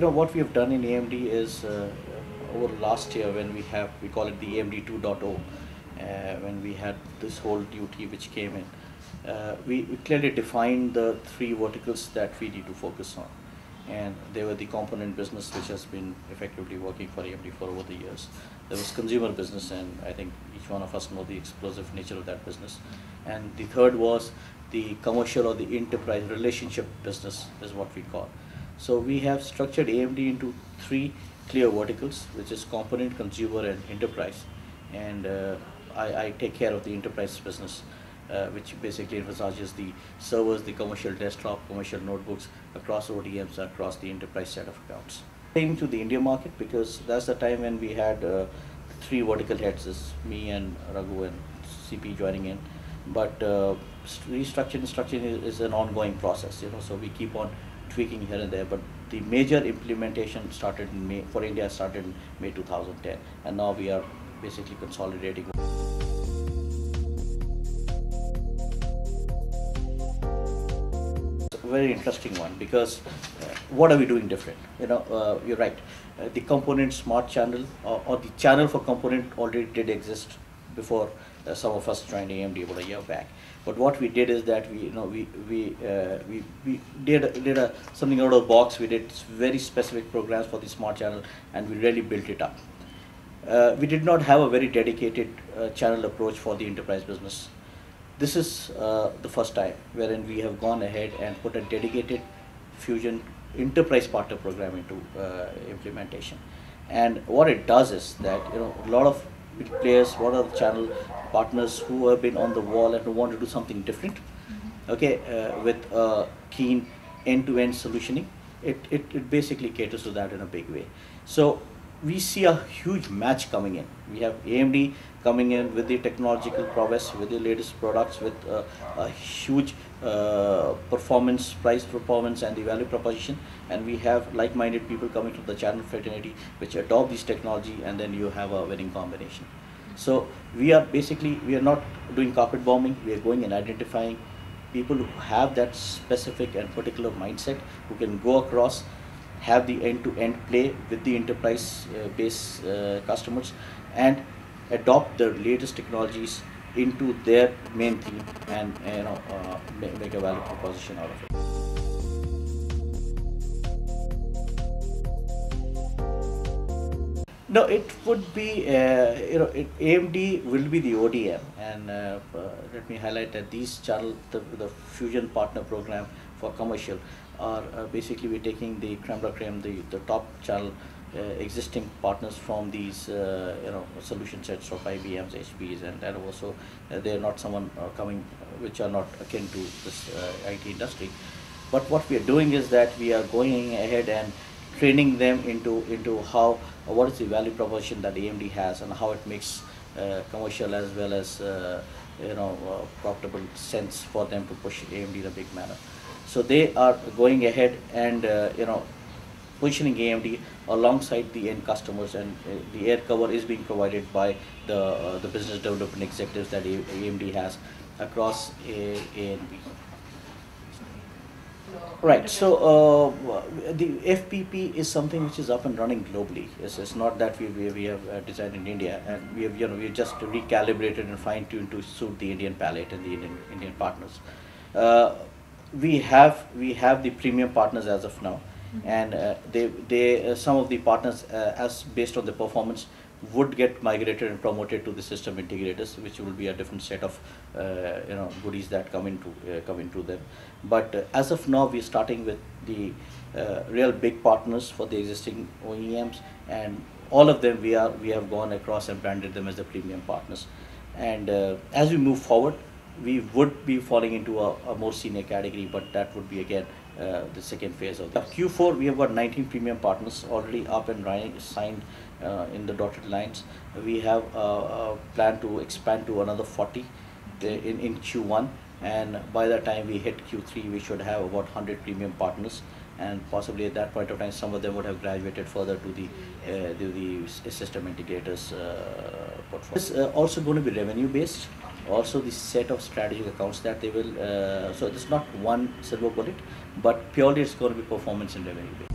what we have done in AMD is over last year when we call it the AMD 2.0, when we had this whole duty which came in, we clearly defined the three verticals that we need to focus on. And they were the component business, which has been effectively working for AMD for over the years. There was consumer business, and I think each one of us know the explosive nature of that business. And the third was the commercial or the enterprise relationship business is what we call. So we have structured AMD into three clear verticals, which is component, consumer, and enterprise. And I take care of the enterprise business, which basically envisages the servers, the commercial desktop, commercial notebooks across ODMs, across the enterprise set of accounts. Came to the India market because that's the time when we had three vertical heads, me and Raghu and CP joining in. But restructuring is an ongoing process, so we keep on tweaking here and there. But the major implementation started in May, for India started in May 2010, and now we are basically consolidating. Very interesting one, because what are we doing different? You're right. The component smart channel or the channel for component already did exist before some of us joined AMD about a year back. But what we did is that we did something out of the box. We did very specific programs for the smart channel, and we really built it up. We did not have a very dedicated channel approach for the enterprise business. This is the first time wherein we have gone ahead and put a dedicated Fusion enterprise partner program into implementation. And what it does is that a lot of players, what are the channel partners who have been on the wall and who want to do something different, okay, with keen end-to-end solutioning, it basically caters to that in a big way. So we see a huge match coming in. We have AMD coming in with the technological prowess, with the latest products, with a huge price performance and the value proposition. And we have like-minded people coming from the channel fraternity which adopt this technology, and then you have a winning combination. So we are not doing carpet bombing. We are going and identifying people who have that specific and particular mindset, who can go across, have the end-to-end play with the enterprise base customers, and adopt the latest technologies into their main theme, and make a value proposition out of it. No, it would be AMD will be the ODM, and let me highlight that these channel, the Fusion Partner Program for commercial, are basically we're taking the creme de creme, the top channel existing partners from these solution sets of IBMs, HPs, and also they're not someone coming which are not akin to this IT industry. But what we are doing is that we are going ahead and training them into what is the value proposition that AMD has, and how it makes commercial as well as profitable sense for them to push AMD in a big manner. So they are going ahead and positioning AMD alongside the end customers, and the air cover is being provided by the business development executives that AMD has across A and B. Right. So the FPP is something which is up and running globally. It's not that we have designed in India, and we have we just recalibrated and fine-tuned to suit the Indian palate and the Indian partners. We have the premium partners as of now, and some of the partners, as based on the performance, would get migrated and promoted to the system integrators, which will be a different set of goodies that come into them. But as of now, we're starting with the real big partners for the existing OEMs, and all of them we have gone across and branded them as the premium partners. And as we move forward, we would be falling into a more senior category, but that would be again the second phase of that. Q4, we have got 19 premium partners already up and running, signed in the dotted lines. We have a plan to expand to another 40 in Q1, and by the time we hit Q3, we should have about 100 premium partners, and possibly at that point of time, some of them would have graduated further to the system integrators portfolio. It's also going to be revenue based. Also, the set of strategic accounts that they will, so it's not one silver bullet, but purely it's going to be performance and revenue based.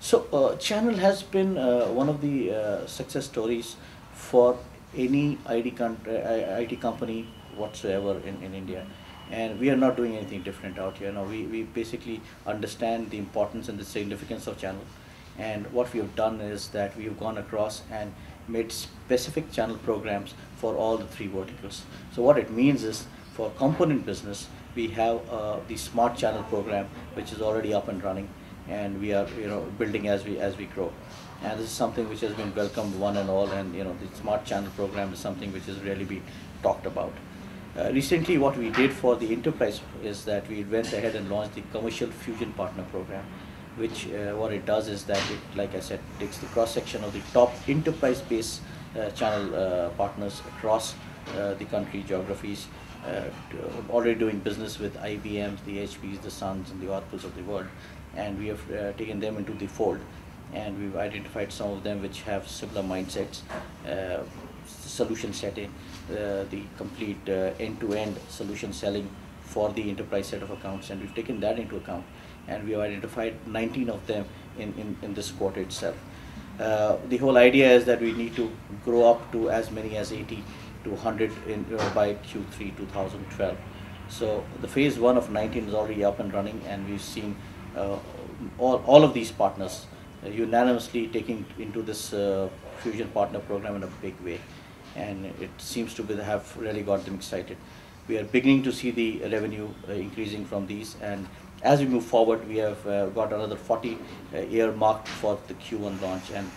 So, channel has been one of the success stories for any IT company whatsoever in India. And we are not doing anything different out here. No, we basically understand the importance and the significance of channel. And what we have done is that we have gone across and made specific channel programs for all the three verticals. So what it means is, for component business, we have the smart channel program, which is already up and running, and we are building as we grow. And this is something which has been welcomed one and all, and the smart channel program is something which has really been talked about. Recently, what we did for the enterprise is that we went ahead and launched the commercial fusion partner program, which what it does is that it, like I said, takes the cross section of the top enterprise based channel partners across the country geographies, already doing business with IBMs, the HPs, the Suns, and the Oracles of the world, and we have taken them into the fold, and we've identified some of them which have similar mindsets, solution setting, the complete end-to-end solution selling for the enterprise set of accounts, and we've taken that into account, and we have identified 19 of them in this quarter itself. The whole idea is that we need to grow up to as many as 80 to 100 by Q3 2012. So the phase 1 of 19 is already up and running, and we've seen all of these partners unanimously taking into this fusion partner program in a big way, and it seems to have really got them excited. We are beginning to see the revenue increasing from these, and as we move forward, we have got another 40 earmarked for the Q1 launch, and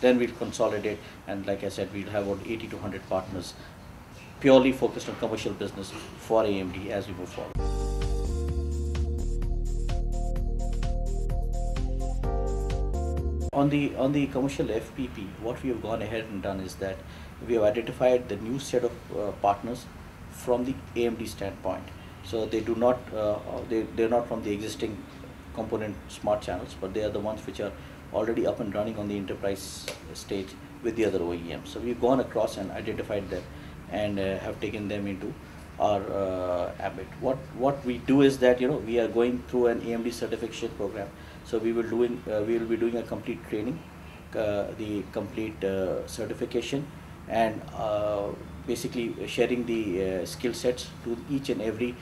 then we'll consolidate, and like I said, we'll have about 80 to 100 partners purely focused on commercial business for AMD as we move forward. On the commercial FPP, what we have gone ahead and done is that we have identified the new set of partners from the AMD standpoint. So they do not they're not from the existing component smart channels, but they are the ones which are already up and running on the enterprise stage with the other OEMs. So we've gone across and identified them and have taken them into our ambit. What we do is that we are going through an AMD certification program. So we will be doing a complete training, the complete certification, and basically sharing the skill sets to each and every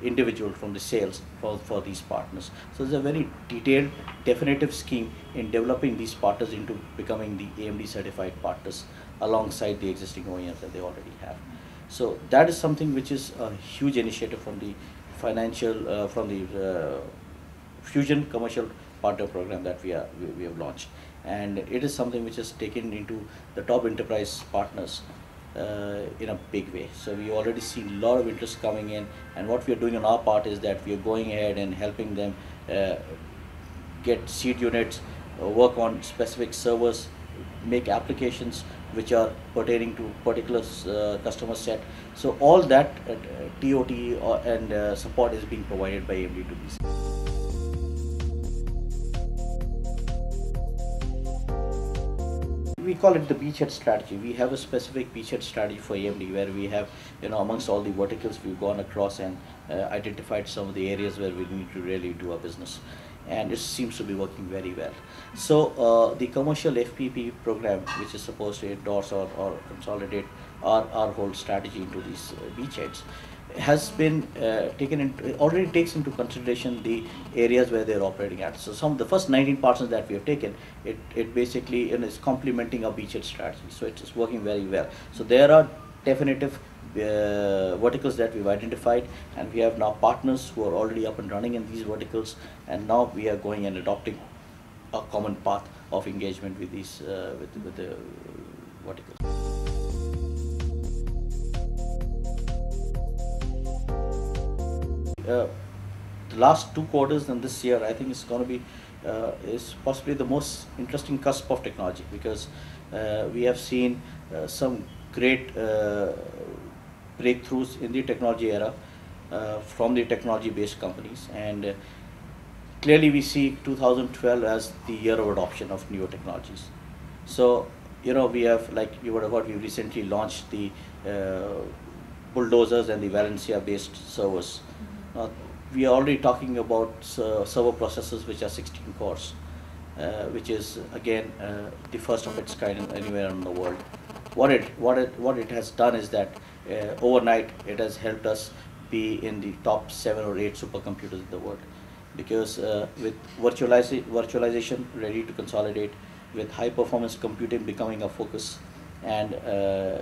individual from the sales for these partners. So there's a very detailed, definitive scheme in developing these partners into becoming the AMD certified partners alongside the existing OEMs that they already have. So that is something which is a huge initiative from the from the Fusion Commercial Partner Program that we have launched, and it is something which is taken into the top enterprise partners in a big way. So we already see a lot of interest coming in, and what we are doing on our part is that we are going ahead and helping them get seed units, work on specific servers, make applications which are pertaining to particular customer set. So all that TOT and support is being provided by AMD to these. We call it the beachhead strategy. We have a specific beachhead strategy for AMD where we have, amongst all the verticals, we've gone across and identified some of the areas where we need to really do our business, and it seems to be working very well. So the commercial FPP program, which is supposed to endorse or consolidate our whole strategy into these beachheads, has been already takes into consideration the areas where they're operating at. So some of the first 19 partners that we have taken, it basically is complementing our beachhead strategy. So it's working very well. So there are definitive verticals that we've identified, and we have now partners who are already up and running in these verticals, and now we are going and adopting a common path of engagement with these with the verticals. The last 2 quarters and this year, I think it's going to be is possibly the most interesting cusp of technology, because we have seen some great breakthroughs in the technology era from the technology-based companies, and clearly we see 2012 as the year of adoption of newer technologies. So we have, like you would have heard, we recently launched the bulldozers and the VARIndia-based servers. We are already talking about server processors which are 16 cores, which is again the first of its kind anywhere in the world. What it has done is that overnight it has helped us be in the top 7 or 8 supercomputers in the world, because with virtualization ready to consolidate, with high performance computing becoming a focus, and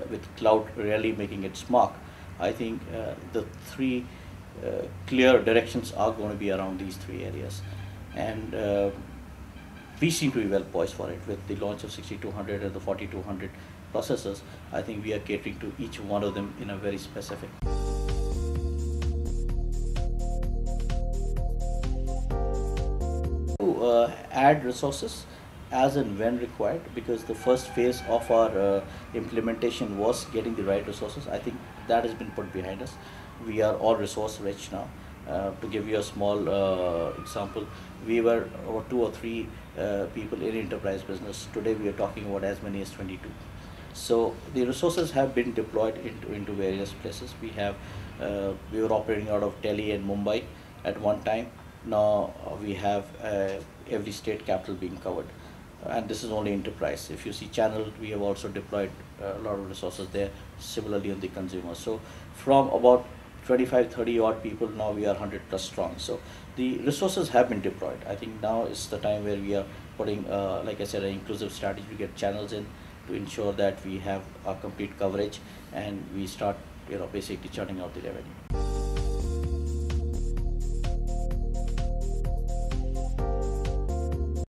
with cloud really making its mark, I think the three clear directions are going to be around these three areas. And we seem to be well poised for it with the launch of 6200 and the 4200 processors. I think we are catering to each one of them in a very specific. To add resources as and when required, because the first phase of our implementation was getting the right resources. I think that has been put behind us. We are all resource rich now. To give you a small example, we were over 2 or 3 people in enterprise business. Today we are talking about as many as 22. So the resources have been deployed into various places. We were operating out of Delhi and Mumbai at one time. Now we have every state capital being covered, and this is only enterprise. If you see channel, we have also deployed a lot of resources there. Similarly on the consumer. So from about 25-30 odd people, now we are 100 plus strong. So the resources have been deployed. I think now is the time where we are putting, like I said, an inclusive strategy to get channels in, to ensure that we have a complete coverage, and we start, basically churning out the revenue.